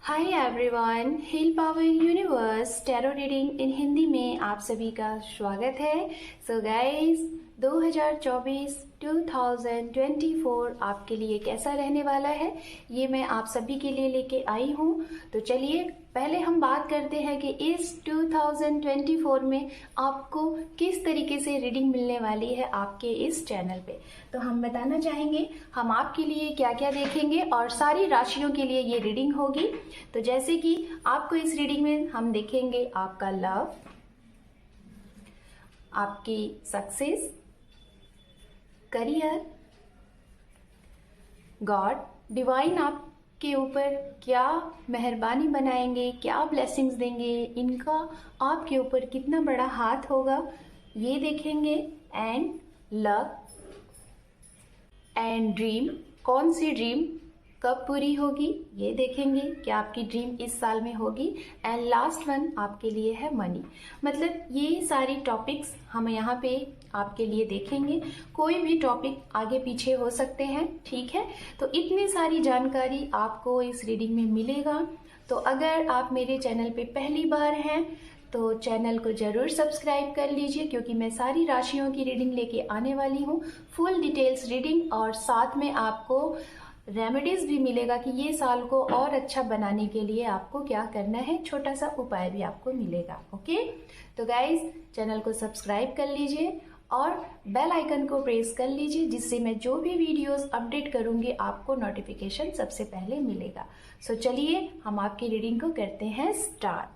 Hi everyone, heal power universe tarot reading in Hindi में आप सभी का स्वागत है। सो गाइस, 2024 आपके लिए कैसा रहने वाला है ये मैं आप सभी के लिए लेके आई हूँ। तो चलिए पहले हम बात करते हैं कि इस 2024 में आपको किस तरीके से रीडिंग मिलने वाली है आपके इस चैनल पे। तो हम बताना चाहेंगे हम आपके लिए क्या क्या देखेंगे और सारी राशियों के लिए ये रीडिंग होगी। तो जैसे कि आपको इस रीडिंग में हम देखेंगे आपका लव, आपकी सक्सेस, करियर, गॉड, डिवाइन आपके ऊपर क्या मेहरबानी बनाएंगे, क्या ब्लेसिंग्स देंगे, इनका आपके ऊपर कितना बड़ा हाथ होगा ये देखेंगे। एंड लव एंड ड्रीम, कौन सी ड्रीम कब पूरी होगी ये देखेंगे, क्या आपकी ड्रीम इस साल में होगी। एंड लास्ट वन आपके लिए है मनी। मतलब ये सारी टॉपिक्स हम यहाँ पे आपके लिए देखेंगे। कोई भी टॉपिक आगे पीछे हो सकते हैं, ठीक है। तो इतनी सारी जानकारी आपको इस रीडिंग में मिलेगा। तो अगर आप मेरे चैनल पे पहली बार हैं तो चैनल को जरूर सब्सक्राइब कर लीजिए, क्योंकि मैं सारी राशियों की रीडिंग लेके आने वाली हूँ, फुल डिटेल्स रीडिंग, और साथ में आपको रेमेडीज भी मिलेगा कि ये साल को और अच्छा बनाने के लिए आपको क्या करना है, छोटा सा उपाय भी आपको मिलेगा। ओके, तो गाइज चैनल को सब्सक्राइब कर लीजिए और बेल आइकन को प्रेस कर लीजिए, जिससे मैं जो भी वीडियोस अपडेट करूंगी आपको नोटिफिकेशन सबसे पहले मिलेगा। सो चलिए हम आपकी रीडिंग को करते हैं स्टार्ट।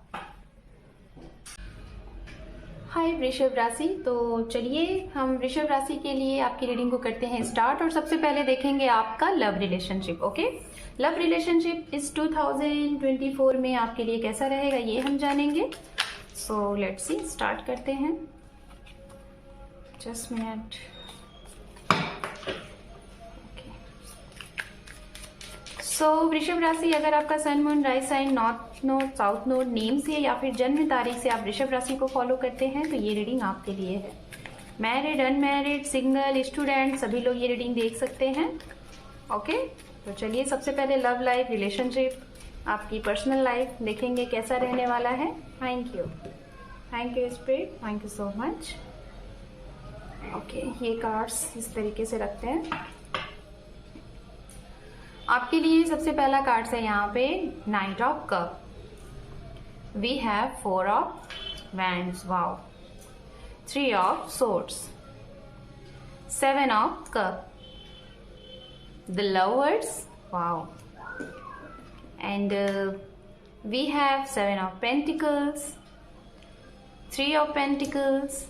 हाय वृषभ राशि, तो चलिए हम वृषभ राशि के लिए आपकी रीडिंग को करते हैं स्टार्ट। और सबसे पहले देखेंगे आपका love relationship. Okay, love relationship इस 2024 में आपके लिए कैसा रहेगा ये हम जानेंगे। सो लेट्स सी, स्टार्ट करते हैं। Just minute. सो वृषभ राशि, अगर आपका sun moon rise sign north node south node name से या फिर जन्म तारीख से आप वृषभ राशि को फॉलो करते हैं तो ये रीडिंग आपके लिए है। मैरिड, अनमैरिड, सिंगल, स्टूडेंट सभी लोग ये रीडिंग देख सकते हैं। ओके, तो चलिए सबसे पहले लव लाइफ, रिलेशनशिप, आपकी पर्सनल लाइफ देखेंगे कैसा रहने वाला है। Thank you spirit, thank you so much. Okay, ये कार्ड्स इस तरीके से रखते हैं आपके लिए। सबसे पहला कार्ड है यहाँ पे knight of cup, we have 4 of wands, wow, 3 of swords, 7 of cup, the lovers, wow, and we have 7 of pentacles, 3 of pentacles,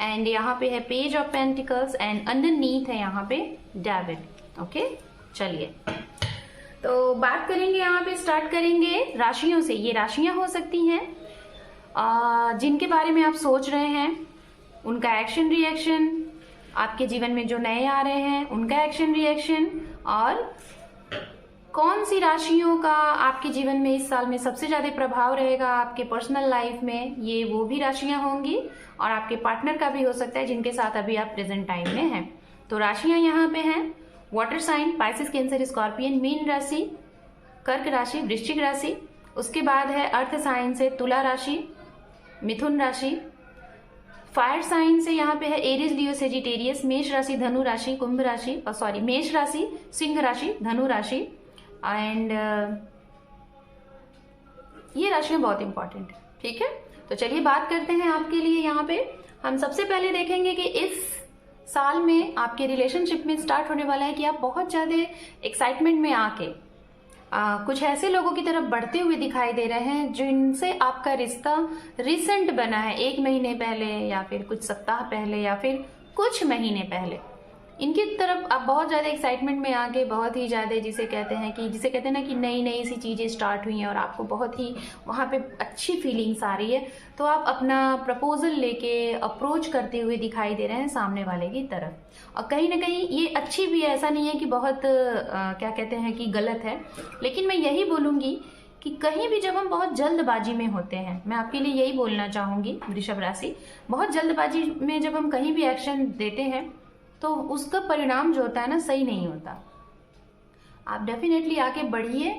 and यहाँ पे है page of pentacles, and underneath है यहाँ पे डेविड। ओके, चलिए तो बात करेंगे, यहाँ पे स्टार्ट करेंगे राशियों से। ये राशियां हो सकती हैं जिनके बारे में आप सोच रहे हैं, उनका एक्शन रिएक्शन, आपके जीवन में जो नए आ रहे हैं उनका एक्शन रिएक्शन, और कौन सी राशियों का आपके जीवन में इस साल में सबसे ज्यादा प्रभाव रहेगा आपके पर्सनल लाइफ में, ये वो भी राशियां होंगी। और आपके पार्टनर का भी हो सकता है जिनके साथ अभी आप प्रेजेंट टाइम में हैं। तो राशियां यहाँ पे हैं water sign, Pisces, cancer, scorpion, मीन राशि, कर्क राशि, वृश्चिक राशि। उसके बाद है अर्थ साइन से तुला राशि, मिथुन राशि। फायर साइन से यहाँ पे है एरीज, लियो, सेजिटेरियस, मेष राशि, धनु राशि, कुंभ राशि, सॉरी मेष राशि, सिंह राशि, धनु राशि। एंड ये राशियां बहुत इंपॉर्टेंट है, ठीक है। तो चलिए बात करते हैं आपके लिए। यहाँ पे हम सबसे पहले देखेंगे कि इस साल में आपके रिलेशनशिप में स्टार्ट होने वाला है कि आप बहुत ज्यादा एक्साइटमेंट में आके कुछ ऐसे लोगों की तरफ बढ़ते हुए दिखाई दे रहे हैं जिनसे आपका रिश्ता रिसेंट बना है, 1 महीने पहले या फिर कुछ सप्ताह पहले या फिर कुछ महीने पहले। इनकी तरफ आप बहुत ज्यादा एक्साइटमेंट में आके बहुत ही ज्यादा जिसे कहते हैं ना कि नई नई सी चीजें स्टार्ट हुई हैं और आपको बहुत ही वहां पे अच्छी फीलिंग्स आ रही है, तो आप अपना प्रपोजल लेके अप्रोच करते हुए दिखाई दे रहे हैं सामने वाले की तरफ। और कहीं ना कहीं ये अच्छी भी है, ऐसा नहीं है कि बहुत क्या कहते हैं कि गलत है, लेकिन मैं यही बोलूंगी कि कहीं भी जब हम बहुत जल्दबाजी में होते हैं, मैं आपके लिए यही बोलना चाहूंगी वृषभ राशि, बहुत जल्दबाजी में जब हम कहीं भी एक्शन देते हैं तो उसका परिणाम जो होता है ना सही नहीं होता। आप डेफिनेटली आगे बढ़िए,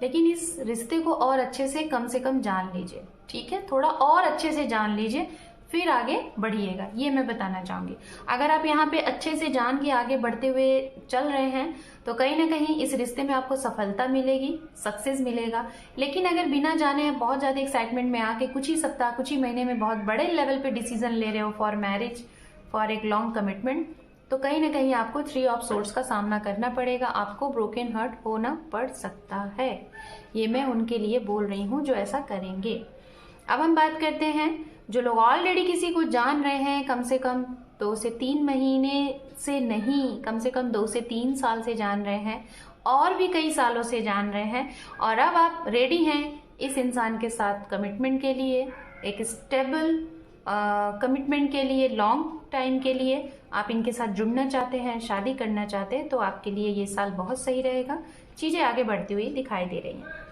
लेकिन इस रिश्ते को और अच्छे से कम जान लीजिए, ठीक है, थोड़ा और अच्छे से जान लीजिए, फिर आगे बढ़िएगा, ये मैं बताना चाहूंगी। अगर आप यहाँ पे अच्छे से जान के आगे बढ़ते हुए चल रहे हैं तो कहीं ना कहीं इस रिश्ते में आपको सफलता मिलेगी, सक्सेस मिलेगा। लेकिन अगर बिना जाने बहुत ज्यादा एक्साइटमेंट में आके कुछ ही सप्ताह, कुछ ही महीने में बहुत बड़े लेवल पे डिसीजन ले रहे हो फॉर मैरिज, फॉर एक लॉन्ग कमिटमेंट, तो कहीं ना कहीं आपको 3 ऑफ सोर्ड्स का सामना करना पड़ेगा, आपको ब्रोकन हार्ट होना पड़ सकता है। ये मैं उनके लिए बोल रही हूँ जो ऐसा करेंगे। अब हम बात करते हैं जो लोग ऑलरेडी किसी को जान रहे हैं, कम से कम 2 से 3 महीने से नहीं, कम से कम 2 से 3 साल से जान रहे हैं, और भी कई सालों से जान रहे हैं, और अब आप रेडी हैं इस इंसान के साथ कमिटमेंट के लिए, एक स्टेबल कमिटमेंट के लिए, लॉन्ग टाइम के लिए आप इनके साथ जुड़ना चाहते हैं, शादी करना चाहते हैं, तो आपके लिए ये साल बहुत सही रहेगा। चीजें आगे बढ़ती हुई दिखाई दे रही हैं।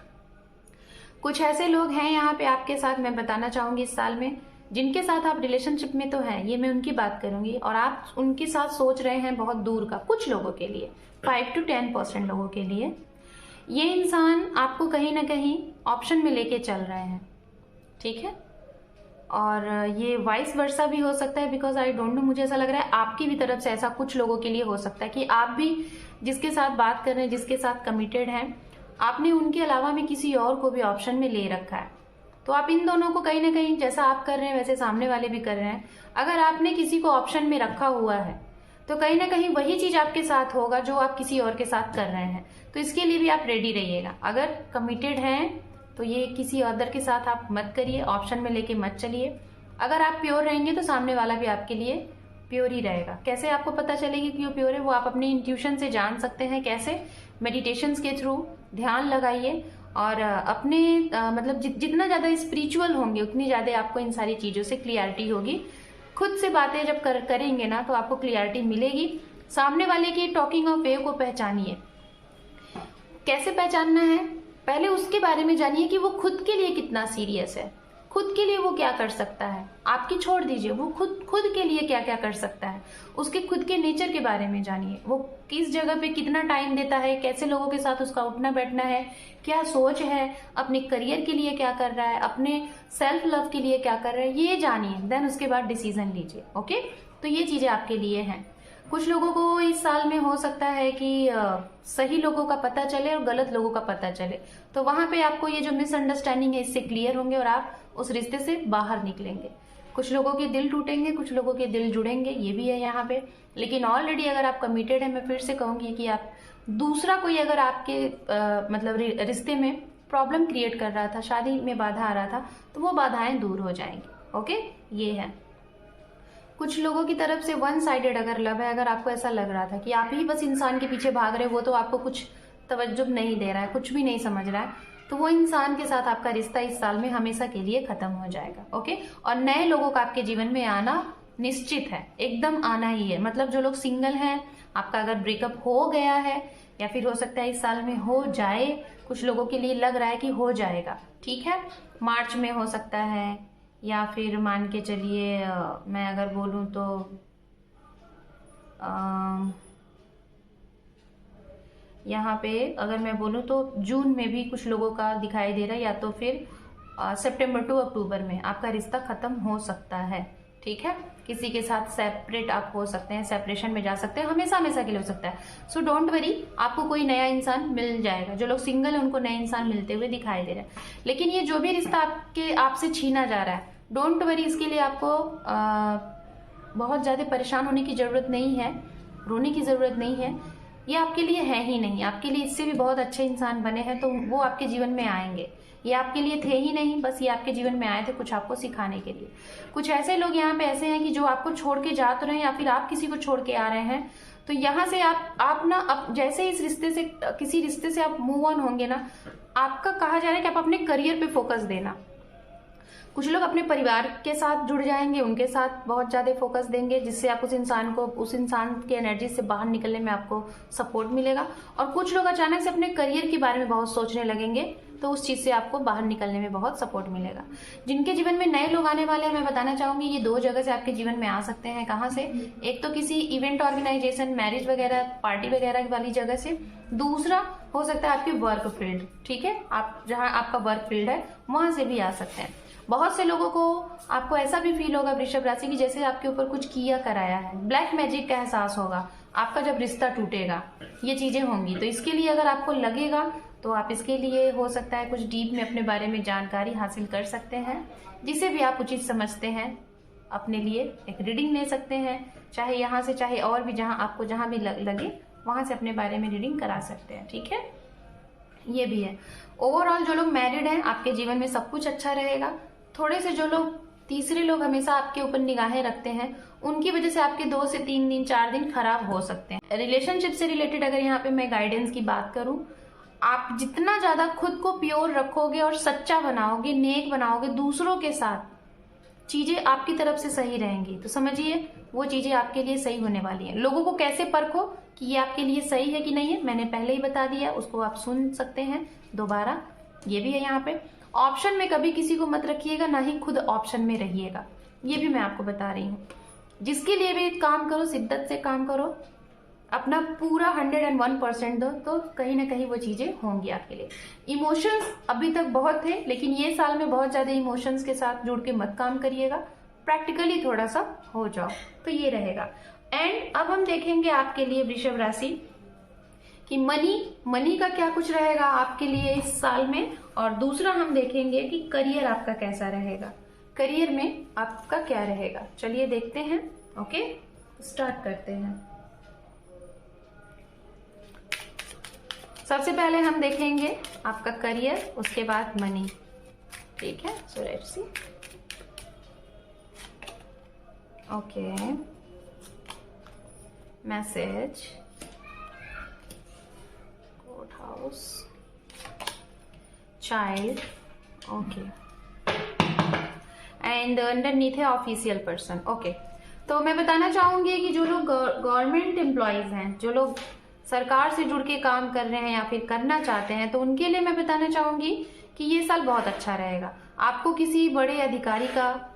कुछ ऐसे लोग हैं यहाँ पे आपके साथ, मैं बताना चाहूंगी इस साल में, जिनके साथ आप रिलेशनशिप में तो हैं, ये मैं उनकी बात करूंगी, और आप उनके साथ सोच रहे हैं बहुत दूर का। कुछ लोगों के लिए 5 to 10% लोगों के लिए ये इंसान आपको कहीं ना कहीं ऑप्शन में लेके चल रहे हैं, ठीक है, और ये वाइस वर्सा भी हो सकता है, बिकॉज आई डोंट नो, मुझे ऐसा लग रहा है आपकी भी तरफ से ऐसा कुछ लोगों के लिए हो सकता है कि आप भी जिसके साथ बात कर रहे हैं, जिसके साथ कमिटेड हैं, आपने उनके अलावा भी किसी और को भी ऑप्शन में ले रखा है। तो आप इन दोनों को कहीं ना कहीं, जैसा आप कर रहे हैं वैसे सामने वाले भी कर रहे हैं। अगर आपने किसी को ऑप्शन में रखा हुआ है तो कहीं ना कहीं वही चीज आपके साथ होगा जो आप किसी और के साथ कर रहे हैं। तो इसके लिए भी आप रेडी रहिएगा। अगर कमिटेड हैं तो ये किसी अदर के साथ आप मत करिए, ऑप्शन में लेके मत चलिए। अगर आप प्योर रहेंगे तो सामने वाला भी आपके लिए प्योर ही रहेगा। कैसे आपको पता चलेगी कि वो प्योर है, वो आप अपने इंट्यूशन से जान सकते हैं। कैसे? मेडिटेशंस के थ्रू ध्यान लगाइए, और अपने मतलब जितना ज्यादा स्पिरिचुअल होंगे उतनी ज्यादा आपको इन सारी चीजों से क्लियरिटी होगी। खुद से बातें जब करेंगे ना तो आपको क्लियरिटी मिलेगी। सामने वाले की टॉकिंग ऑफ वे को पहचानिए। कैसे पहचानना है? पहले उसके बारे में जानिए कि वो खुद के लिए कितना सीरियस है, खुद के लिए वो क्या कर सकता है। आपकी छोड़ दीजिए, वो खुद के लिए क्या क्या कर सकता है, उसके खुद के नेचर के बारे में जानिए। वो किस जगह पे कितना टाइम देता है, कैसे लोगों के साथ उसका उठना बैठना है, क्या सोच है, अपने करियर के लिए क्या कर रहा है, अपने सेल्फ लव के लिए क्या कर रहा है, ये जानिए। देन उसके बाद डिसीजन लीजिए। ओके, तो ये चीजें आपके लिए हैं। कुछ लोगों को इस साल में हो सकता है कि सही लोगों का पता चले और गलत लोगों का पता चले, तो वहां पे आपको ये जो मिसअंडरस्टैंडिंग है इससे क्लियर होंगे और आप उस रिश्ते से बाहर निकलेंगे। कुछ लोगों के दिल टूटेंगे, कुछ लोगों के दिल जुड़ेंगे, ये भी है यहाँ पे। लेकिन ऑलरेडी अगर आप कमिटेड है, मैं फिर से कहूंगी कि आप दूसरा कोई अगर आपके मतलब रिश्ते में प्रॉब्लम क्रिएट कर रहा था, शादी में बाधा आ रहा था, तो वो बाधाएं दूर हो जाएंगी। ओके, ये है। कुछ लोगों की तरफ से वन साइडेड अगर लव है, अगर आपको ऐसा लग रहा था कि आप ही बस इंसान के पीछे भाग रहे हो, वो तो आपको कुछ तवज्जो नहीं दे रहा है, कुछ भी नहीं समझ रहा है, तो वो इंसान के साथ आपका रिश्ता इस साल में हमेशा के लिए खत्म हो जाएगा। ओके, और नए लोगों का आपके जीवन में आना निश्चित है, एकदम आना ही है। मतलब जो लोग सिंगल हैं, आपका अगर ब्रेकअप हो गया है या फिर हो सकता है इस साल में हो जाए, कुछ लोगों के लिए लग रहा है कि हो जाएगा, ठीक है, मार्च में हो सकता है, या फिर मान के चलिए मैं अगर बोलूं तो यहाँ पे अगर मैं बोलूं तो जून में भी कुछ लोगों का दिखाई दे रहा है, या तो फिर सितंबर टू अक्टूबर में आपका रिश्ता खत्म हो सकता है। ठीक है, किसी के साथ सेपरेट आप हो सकते हैं, सेपरेशन में जा सकते हैं, हमेशा हमेशा के लिए हो सकता है। सो डोंट वरी, आपको कोई नया इंसान मिल जाएगा। जो लोग सिंगल है उनको नए इंसान मिलते हुए दिखाई दे रहा है। लेकिन ये जो भी रिश्ता आपसे छीना जा रहा है, डोंट वरी, इसके लिए आपको बहुत ज्यादा परेशान होने की जरूरत नहीं है, रोने की जरूरत नहीं है। ये आपके लिए है ही नहीं, आपके लिए इससे भी बहुत अच्छे इंसान बने हैं, तो वो आपके जीवन में आएंगे। ये आपके लिए थे ही नहीं, बस ये आपके जीवन में आए थे कुछ आपको सिखाने के लिए। कुछ ऐसे लोग यहाँ पे ऐसे हैं कि जो आपको छोड़ के जा तो रहे हैं, या फिर आप किसी को छोड़ के आ रहे हैं, तो यहाँ से आप ना अब जैसे इस रिश्ते से, किसी रिश्ते से आप मूव ऑन होंगे ना, आपका कहा जा रहा है कि आप अपने करियर पे फोकस देना। कुछ लोग अपने परिवार के साथ जुड़ जाएंगे, उनके साथ बहुत ज्यादा फोकस देंगे, जिससे आप उस इंसान की एनर्जी से बाहर निकलने में आपको सपोर्ट मिलेगा। और कुछ लोग अचानक से अपने करियर के बारे में बहुत सोचने लगेंगे, तो उस चीज़ से आपको बाहर निकलने में बहुत सपोर्ट मिलेगा। जिनके जीवन में नए लोग आने वाले हैं, मैं बताना चाहूंगी ये 2 जगह से आपके जीवन में आ सकते हैं। कहाँ से? एक तो किसी इवेंट ऑर्गेनाइजेशन, मैरिज वगैरह, पार्टी वगैरह वाली जगह से। दूसरा हो सकता है आपकी वर्क फील्ड, ठीक है, आप जहाँ आपका वर्क फील्ड है वहां से भी आ सकते हैं। बहुत से लोगों को आपको ऐसा भी फील होगा वृषभ राशि की जैसे आपके ऊपर कुछ किया कराया है, ब्लैक मैजिक का एहसास होगा आपका जब रिश्ता टूटेगा, ये चीजें होंगी। तो इसके लिए अगर आपको लगेगा तो आप इसके लिए हो सकता है कुछ डीप में अपने बारे में जानकारी हासिल कर सकते हैं, जिसे भी आप उचित समझते हैं अपने लिए एक रीडिंग ले सकते हैं, चाहे यहाँ से चाहे और भी जहाँ आपको जहाँ भी लगे वहां से अपने बारे में रीडिंग करा सकते हैं, ठीक है। ये भी है। ओवरऑल जो लोग मैरिड हैं आपके जीवन में सब कुछ अच्छा रहेगा। थोड़े से जो लोग तीसरे लोग हमेशा आपके ऊपर निगाहें रखते हैं उनकी वजह से आपके 2 से 3 दिन 4 दिन खराब हो सकते हैं। रिलेशनशिप से रिलेटेड अगर यहाँ पे मैं गाइडेंस की बात करूं, आप जितना ज्यादा खुद को प्योर रखोगे और सच्चा बनाओगे, नेक बनाओगे दूसरों के साथ, चीजें आपकी तरफ से सही रहेंगी। तो समझिए वो चीजें आपके लिए सही होने वाली हैं। लोगों को कैसे परखो कि ये आपके लिए सही है कि नहीं है, मैंने पहले ही बता दिया, उसको आप सुन सकते हैं दोबारा। ये भी है यहाँ पे। ऑप्शन में कभी किसी को मत रखिएगा, ना ही खुद ऑप्शन में रहिएगा, ये भी मैं आपको बता रही हूँ। जिसके लिए भी काम करो शिद्दत से काम करो, अपना पूरा 101% दो, तो कहीं ना कहीं वो चीजें होंगी आपके लिए। इमोशंस अभी तक बहुत थे, लेकिन ये साल में बहुत ज्यादा इमोशंस के साथ जुड़ के मत काम करिएगा, प्रैक्टिकली थोड़ा सा हो जाओ, तो ये रहेगा। एंड अब हम देखेंगे आपके लिए वृषभ राशि कि मनी का क्या कुछ रहेगा आपके लिए इस साल में, और दूसरा हम देखेंगे कि करियर आपका कैसा रहेगा, करियर में आपका क्या रहेगा। चलिए देखते हैं। ओके, स्टार्ट करते हैं। सबसे पहले हम देखेंगे आपका करियर, उसके बाद मनी, ठीक है। So let's see. Okay, message, court house, child, okay, and underneath है ऑफिशियल पर्सन। ओके, तो मैं बताना चाहूंगी कि जो लोग गवर्नमेंट एम्प्लॉयज हैं, जो लोग सरकार से जुड़ के काम कर रहे हैं या फिर करना चाहते हैं, तो उनके लिए मैं बताना चाहूंगी कि ये साल बहुत अच्छा रहेगा। आपको किसी बड़े अधिकारी का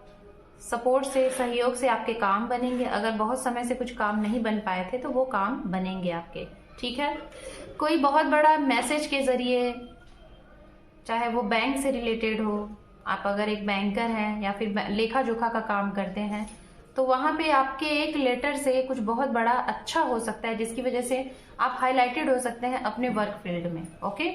सपोर्ट से, सहयोग से आपके काम बनेंगे। अगर बहुत समय से कुछ काम नहीं बन पाए थे तो वो काम बनेंगे आपके, ठीक है। कोई बहुत बड़ा मैसेज के जरिए, चाहे वो बैंक से रिलेटेड हो, आप अगर एक बैंकर हैं या फिर लेखा जोखा का काम करते हैं, तो वहां पे आपके एक लेटर से कुछ बहुत बड़ा अच्छा हो सकता है, जिसकी वजह से आप हाईलाइटेड हो सकते हैं अपने वर्क फील्ड में। ओके,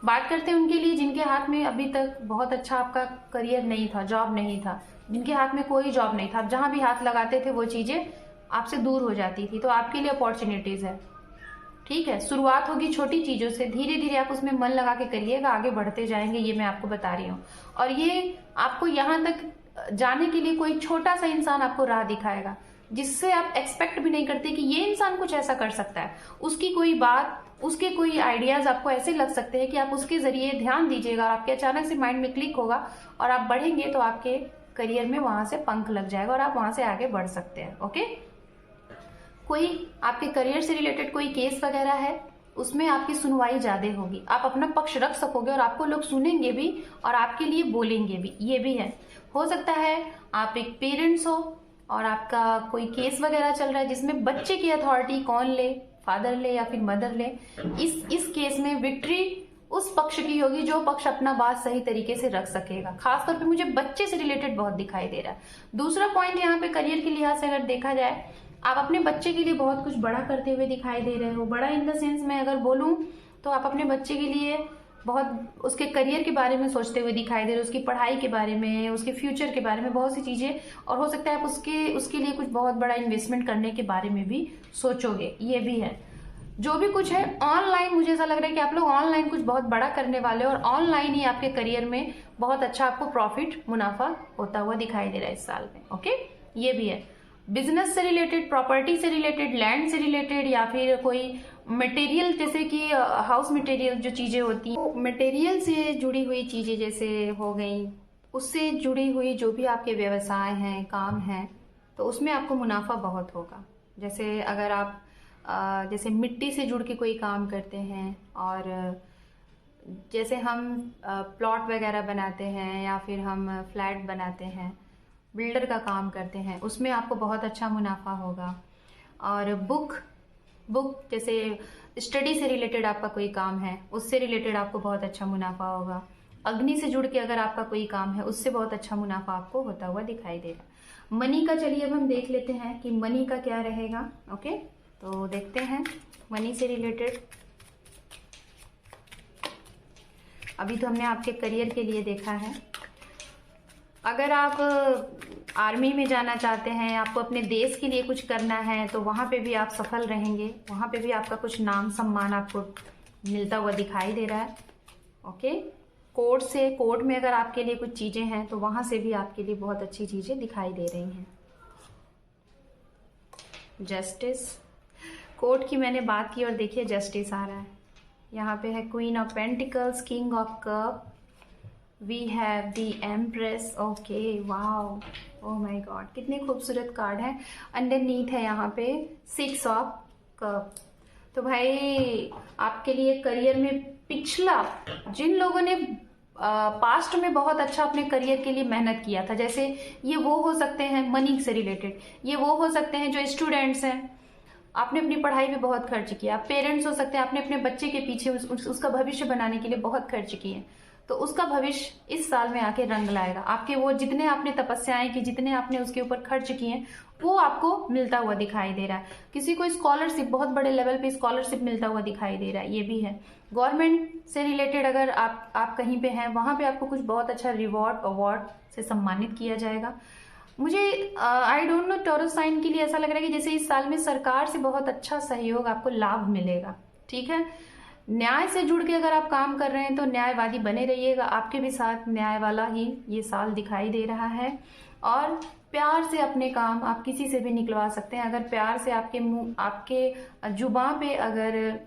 बात करते हैं उनके लिए जिनके हाथ में अभी तक बहुत अच्छा आपका करियर नहीं था, जॉब नहीं था, जिनके हाथ में कोई जॉब नहीं था, जहां भी हाथ लगाते थे वो चीजें आपसे दूर हो जाती थी, तो आपके लिए अपॉर्चुनिटीज है, ठीक है। शुरुआत होगी छोटी चीजों से, धीरे धीरे आप उसमें मन लगा के करिएगा, आगे बढ़ते जाएंगे, ये मैं आपको बता रही हूँ। और ये आपको यहाँ तक जाने के लिए कोई छोटा सा इंसान आपको राह दिखाएगा, जिससे आप एक्सपेक्ट भी नहीं करते कि ये इंसान कुछ ऐसा कर सकता है। उसकी कोई बात, उसके कोई आइडियाज आपको ऐसे लग सकते हैं कि आप उसके जरिए ध्यान दीजिएगा, आपके अचानक से माइंड में क्लिक होगा और आप बढ़ेंगे, तो आपके करियर में वहां से पंख लग जाएगा और आप वहां से आगे बढ़ सकते हैं। ओके, कोई आपके करियर से रिलेटेड कोई केस वगैरह है, उसमें आपकी सुनवाई ज्यादा होगी, आप अपना पक्ष रख सकोगे और आपको लोग सुनेंगे भी और आपके लिए बोलेंगे भी, ये भी है। हो सकता है आप एक पेरेंट्स हो और आपका कोई केस वगैरह चल रहा है जिसमें बच्चे की अथॉरिटी कौन ले, फादर ले या फिर मदर ले। इस केस में विक्ट्री उस पक्ष की होगी जो पक्ष अपना बात सही तरीके से रख सकेगा। खासतौर पे मुझे बच्चे से रिलेटेड बहुत दिखाई दे रहा है। दूसरा पॉइंट यहाँ पे करियर के लिहाज से अगर देखा जाए, आप अपने बच्चे के लिए बहुत कुछ बड़ा करते हुए दिखाई दे रहे हो। बड़ा इन द सेंस मैं अगर बोलूं तो आप अपने बच्चे के लिए बहुत उसके करियर के बारे में सोचते हुए दिखाई दे रहे हो, उसकी पढ़ाई के बारे में, उसके फ्यूचर के बारे में, बहुत सी चीजें। और हो सकता है आप उसके लिए कुछ बहुत बड़ा इन्वेस्टमेंट करने के बारे में भी सोचोगे, ये भी है। जो भी कुछ है ऑनलाइन, मुझे ऐसा लग रहा है कि आप लोग ऑनलाइन कुछ बहुत बड़ा करने वाले हो और ऑनलाइन ही आपके करियर में बहुत अच्छा आपको प्रॉफिट, मुनाफा होता हुआ दिखाई दे रहा है इस साल में। ओके, ये भी है। बिजनेस से रिलेटेड, प्रॉपर्टी से रिलेटेड, लैंड से रिलेटेड, या फिर कोई मटेरियल, जैसे कि हाउस मटेरियल जो चीजें होती हैं, मटेरियल से जुड़ी हुई चीजें जैसे हो गई, उससे जुड़ी हुई जो भी आपके व्यवसाय हैं, काम हैं, तो उसमें आपको मुनाफा बहुत होगा। जैसे अगर आप जैसे मिट्टी से जुड़ के कोई काम करते हैं और जैसे हम प्लॉट वगैरह बनाते हैं या फिर हम फ्लैट बनाते हैं, बिल्डर का काम करते हैं, उसमें आपको बहुत अच्छा मुनाफा होगा। और बुक जैसे स्टडी से रिलेटेड आपका कोई काम है, उससे रिलेटेड आपको बहुत अच्छा मुनाफा होगा। अग्नि से जुड़ के अगर आपका कोई काम है, उससे बहुत अच्छा मुनाफा आपको होता हुआ दिखाई देगा। मनी का चलिए अब हम देख लेते हैं कि मनी का क्या रहेगा। ओके, तो देखते हैं मनी से रिलेटेड। अभी तो हमने आपके करियर के लिए देखा है। अगर आप आर्मी में जाना चाहते हैं, आपको अपने देश के लिए कुछ करना है, तो वहाँ पे भी आप सफल रहेंगे, वहाँ पे भी आपका कुछ नाम सम्मान आपको मिलता हुआ दिखाई दे रहा है। ओके, कोर्ट में अगर आपके लिए कुछ चीज़ें हैं, तो वहाँ से भी आपके लिए बहुत अच्छी चीज़ें दिखाई दे रही हैं। जस्टिस, कोर्ट की मैंने बात की और देखिए जस्टिस आ रहा है। यहाँ पे है queen of pentacles, king of cup, we have the empress. Okay, wow, oh my god, कितने खूबसूरत कार्ड है। अंडरनीथ है यहाँ पे 6 ऑफ कप। तो भाई आपके लिए करियर में पिछला, जिन लोगों ने पास्ट में बहुत अच्छा अपने करियर के लिए मेहनत किया था, जैसे ये वो हो सकते हैं मनी से रिलेटेड, ये वो हो सकते हैं जो स्टूडेंट्स हैं, आपने अपनी पढ़ाई पे बहुत खर्च किया। पेरेंट्स हो सकते हैं, आपने अपने बच्चे के पीछे उसका भविष्य बनाने के लिए बहुत खर्च किए, तो उसका भविष्य इस साल में आके रंग लाएगा। आपके वो जितने आपने तपस्याएं की, जितने आपने उसके ऊपर खर्च किए, वो आपको मिलता हुआ दिखाई दे रहा है। किसी को स्कॉलरशिप, बहुत बड़े लेवल पे स्कॉलरशिप मिलता हुआ दिखाई दे रहा है, ये भी है। गवर्नमेंट से रिलेटेड अगर आप कहीं पे हैं, वहां पे आपको कुछ बहुत अच्छा रिवॉर्ड अवार्ड से सम्मानित किया जाएगा। मुझे I don't know, Taurus sign के लिए ऐसा लग रहा है कि जैसे इस साल में सरकार से बहुत अच्छा सहयोग, आपको लाभ मिलेगा। ठीक है, न्याय से जुड़ के अगर आप काम कर रहे हैं तो न्यायवादी बने रहिएगा, आपके भी साथ न्याय वाला ही ये साल दिखाई दे रहा है। और प्यार से अपने काम आप किसी से भी निकलवा सकते हैं। अगर प्यार से आपके मुंह, आपके जुबान पे अगर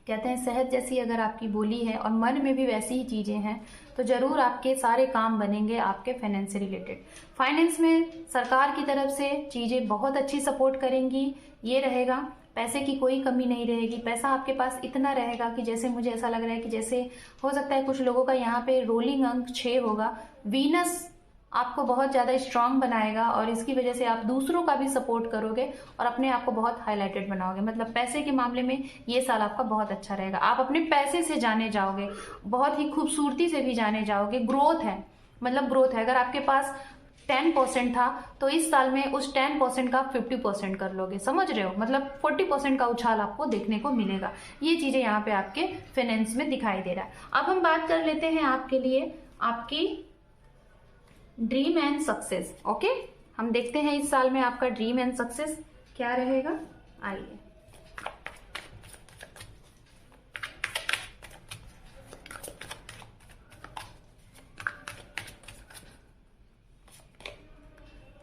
कहते हैं शहद जैसी अगर आपकी बोली है और मन में भी वैसी ही चीजें हैं, तो जरूर आपके सारे काम बनेंगे आपके फाइनेंस से रिलेटेड। फाइनेंस में सरकार की तरफ से चीजें बहुत अच्छी सपोर्ट करेंगी, ये रहेगा। पैसे की कोई कमी नहीं रहेगी, पैसा आपके पास इतना रहेगा कि जैसे मुझे ऐसा लग रहा है कि जैसे हो सकता है कुछ लोगों का यहाँ पे रोलिंग अंक 6 होगा। वीनस आपको बहुत ज़्यादा स्ट्रांग बनाएगा और इसकी वजह से आप दूसरों का भी सपोर्ट करोगे और अपने आप को बहुत हाईलाइटेड बनाओगे। मतलब पैसे के मामले में ये साल आपका बहुत अच्छा रहेगा। आप अपने पैसे से जाने जाओगे, बहुत ही खूबसूरती से भी जाने जाओगे। ग्रोथ है, मतलब ग्रोथ है। अगर आपके पास 10% था तो इस साल में उस 10% का 50% कर लोगे, समझ रहे हो? मतलब 40% का उछाल आपको देखने को मिलेगा। ये चीजें यहाँ पे आपके फाइनेंस में दिखाई दे रहा है। अब हम बात कर लेते हैं आपके लिए आपकी ड्रीम एंड सक्सेस। ओके, हम देखते हैं इस साल में आपका ड्रीम एंड सक्सेस क्या रहेगा। आइए,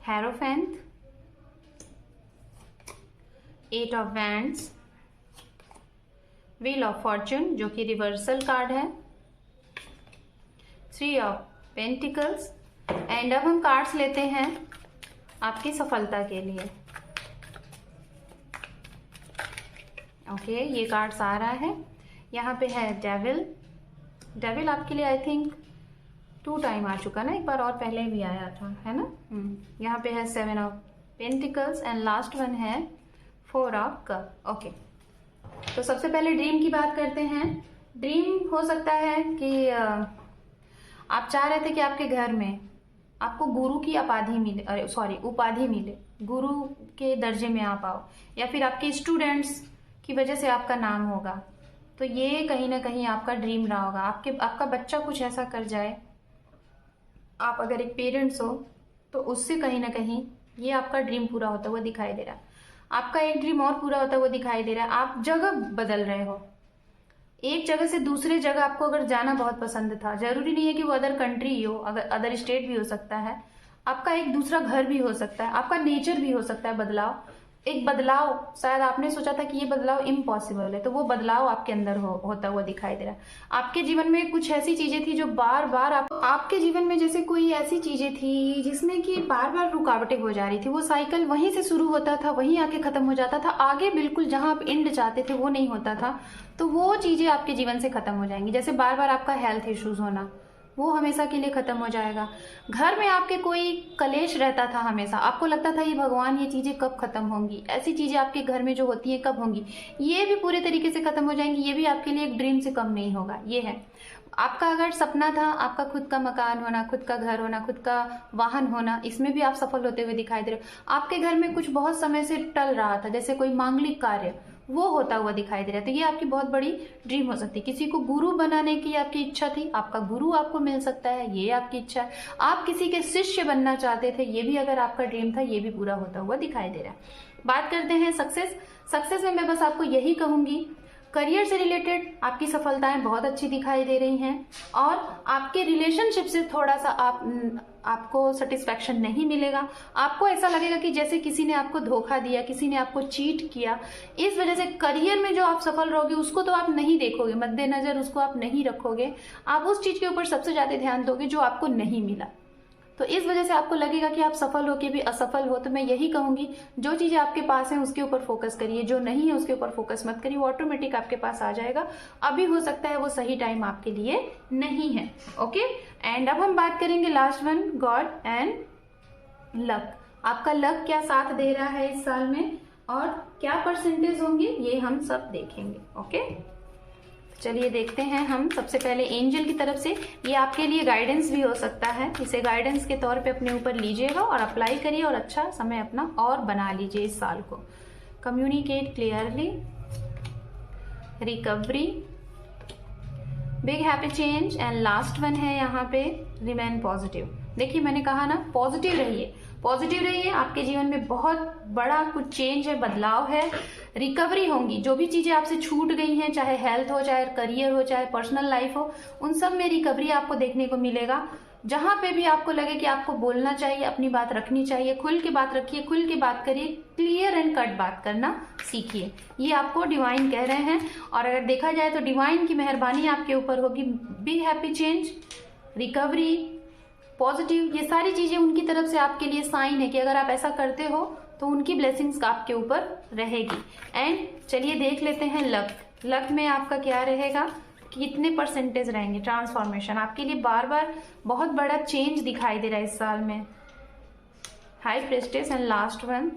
hierophant, 8 of wands, wheel of Fortune जो कि रिवर्सल कार्ड है, 3 ऑफ पेंटिकल्स। एंड अब हम कार्ड्स लेते हैं आपकी सफलता के लिए। ओके, ये कार्ड्स आ रहा है। यहाँ पे है डेविल आपके लिए आई थिंक 2 टाइम आ चुका ना, एक बार और पहले भी आया था, है ना। यहाँ पे है 7 of pentacles and last one है 4 ऑफ कप। ओके, तो सबसे पहले ड्रीम की बात करते हैं। ड्रीम हो सकता है कि आप चाह रहे थे कि आपके घर में आपको गुरु की उपाधि मिले, गुरु के दर्जे में आप आओ, या फिर आपके स्टूडेंट्स की वजह से आपका नाम होगा। तो ये कहीं ना कहीं आपका ड्रीम रहा होगा। आपका बच्चा कुछ ऐसा कर जाए, आप अगर एक पेरेंट्स हो तो उससे कहीं ना कहीं ये आपका ड्रीम पूरा होता हुआ दिखाई दे रहा है। आपका एक ड्रीम और पूरा होता हुआ दिखाई दे रहा है। आप जगह बदल रहे हो, एक जगह से दूसरे जगह आपको अगर जाना बहुत पसंद था, जरूरी नहीं है कि वो अदर कंट्री ही हो, अगर अदर स्टेट भी हो सकता है, आपका एक दूसरा घर भी हो सकता है, आपका नेचर भी हो सकता है बदलाव। एक बदलाव, शायद आपने सोचा था कि ये बदलाव इम्पॉसिबल है, तो वो बदलाव आपके अंदर होता हुआ दिखाई दे रहा है। आपके जीवन में कुछ ऐसी चीजें थी जो बार बार आपके जीवन में जैसे कोई ऐसी चीजें थी जिसमें कि बार बार रुकावटें हो जा रही थी। वो साइकिल वहीं से शुरू होता था, वहीं आके खत्म हो जाता था, आगे बिल्कुल जहां आप एंड चाहते थे वो नहीं होता था। तो वो चीजें आपके जीवन से खत्म हो जाएंगी। जैसे बार बार आपका हेल्थ इश्यूज होना, वो हमेशा के लिए खत्म हो जाएगा। घर में आपके कोई कलेश रहता था, हमेशा आपको लगता था ये भगवान ये चीजें कब खत्म होंगी, ऐसी चीजें आपके घर में जो होती हैं कब होंगी, ये भी पूरे तरीके से खत्म हो जाएंगी। ये भी आपके लिए एक ड्रीम से कम नहीं होगा। ये है आपका अगर सपना था आपका खुद का मकान होना, खुद का घर होना, खुद का वाहन होना, इसमें भी आप सफल होते हुए दिखाई दे रहे हो। आपके घर में कुछ बहुत समय से टल रहा था, जैसे कोई मांगलिक कार्य, वो होता हुआ दिखाई दे रहा है। तो ये आपकी बहुत बड़ी ड्रीम हो सकती है। किसी को गुरु बनाने की आपकी इच्छा थी, आपका गुरु आपको मिल सकता है, ये आपकी इच्छा है। आप किसी के शिष्य बनना चाहते थे, ये भी अगर आपका ड्रीम था, ये भी पूरा होता हुआ दिखाई दे रहा है। बात करते हैं सक्सेस में मैं बस आपको यही कहूंगी, करियर से रिलेटेड आपकी सफलताएं बहुत अच्छी दिखाई दे रही हैं, और आपके रिलेशनशिप से थोड़ा सा आपको सेटिस्फैक्शन नहीं मिलेगा। आपको ऐसा लगेगा कि जैसे किसी ने आपको धोखा दिया, किसी ने आपको चीट किया। इस वजह से करियर में जो आप सफल रहोगे उसको तो आप नहीं देखोगे, मद्देनजर उसको आप नहीं रखोगे। आप उस चीज के ऊपर सबसे ज्यादा ध्यान दोगे जो आपको नहीं मिला। तो इस वजह से आपको लगेगा कि आप सफल होके भी असफल हो। तो मैं यही कहूंगी, जो चीजें आपके पास है उसके ऊपर फोकस करिए, जो नहीं है उसके ऊपर फोकस मत करिए, वो ऑटोमेटिक आपके पास आ जाएगा। अभी हो सकता है वो सही टाइम आपके लिए नहीं है। ओके, एंड अब हम बात करेंगे last one, God and luck. आपका लक क्या साथ दे रहा है इस साल में और क्या परसेंटेज होंगे, ये हम सब देखेंगे। ओके, चलिए देखते हैं हम। सबसे पहले एंजल की तरफ से, ये आपके लिए गाइडेंस भी हो सकता है, इसे गाइडेंस के तौर पे अपने ऊपर लीजिएगा और अप्लाई करिए और अच्छा समय अपना और बना लीजिए इस साल को। Communicate clearly, recovery, big happy change, and last one है यहाँ पे रिमेन पॉजिटिव। देखिए मैंने कहा ना, पॉजिटिव रहिए, पॉजिटिव रहिए। आपके जीवन में बहुत बड़ा कुछ चेंज है, बदलाव है, रिकवरी होंगी। जो भी चीजें आपसे छूट गई हैं, चाहे हेल्थ हो, चाहे करियर हो, चाहे पर्सनल लाइफ हो, उन सब में रिकवरी आपको देखने को मिलेगा। जहां पे भी आपको लगे कि आपको बोलना चाहिए, अपनी बात रखनी चाहिए, खुल के बात रखिए, खुल के बात करिए, क्लियर एंड कट बात करना सीखिए। ये आपको डिवाइन कह रहे हैं। और अगर देखा जाए तो डिवाइन की मेहरबानी आपके ऊपर होगी। Big happy change, recovery, positive, ये सारी चीजें उनकी तरफ से आपके लिए साइन है कि अगर आप ऐसा करते हो तो उनकी ब्लेसिंग्स आपके ऊपर रहेगी। एंड चलिए देख लेते हैं लक में आपका क्या रहेगा, कितने परसेंटेज रहेंगे। ट्रांसफॉर्मेशन आपके लिए बार बार बहुत बड़ा चेंज दिखाई दे रहा है इस साल में। High प्रेस्टेस and last one.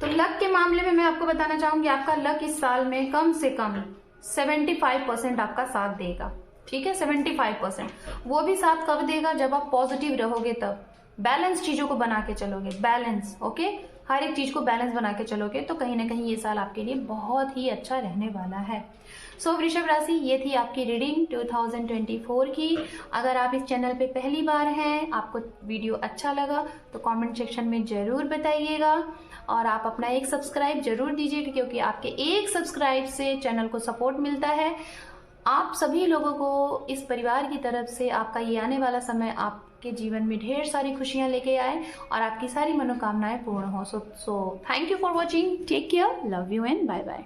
तो लक के मामले में मैं आपको बताना चाहूंगी, आपका लक इस साल में कम से कम 75% आपका साथ देगा। ठीक है, 75%। वो भी साथ कब देगा, जब आप पॉजिटिव रहोगे, तब बैलेंस चीजों को बना के चलोगे, बैलेंस। ओके, हर एक चीज को बैलेंस बना के चलोगे तो कहीं ना कहीं ये साल आपके लिए बहुत ही अच्छा रहने वाला है। सो वृषभ राशि, ये थी आपकी रीडिंग 2024 की। अगर आप इस चैनल पे पहली बार हैं, आपको वीडियो अच्छा लगा तो कमेंट सेक्शन में जरूर बताइएगा, और आप अपना एक सब्सक्राइब जरूर दीजिएगा, क्योंकि आपके एक सब्सक्राइब से चैनल को सपोर्ट मिलता है। आप सभी लोगों को इस परिवार की तरफ से आपका ये आने वाला समय आपके जीवन में ढेर सारी खुशियां लेके आए और आपकी सारी मनोकामनाएं पूर्ण हो। So thank you for watching, take care, love you and bye bye.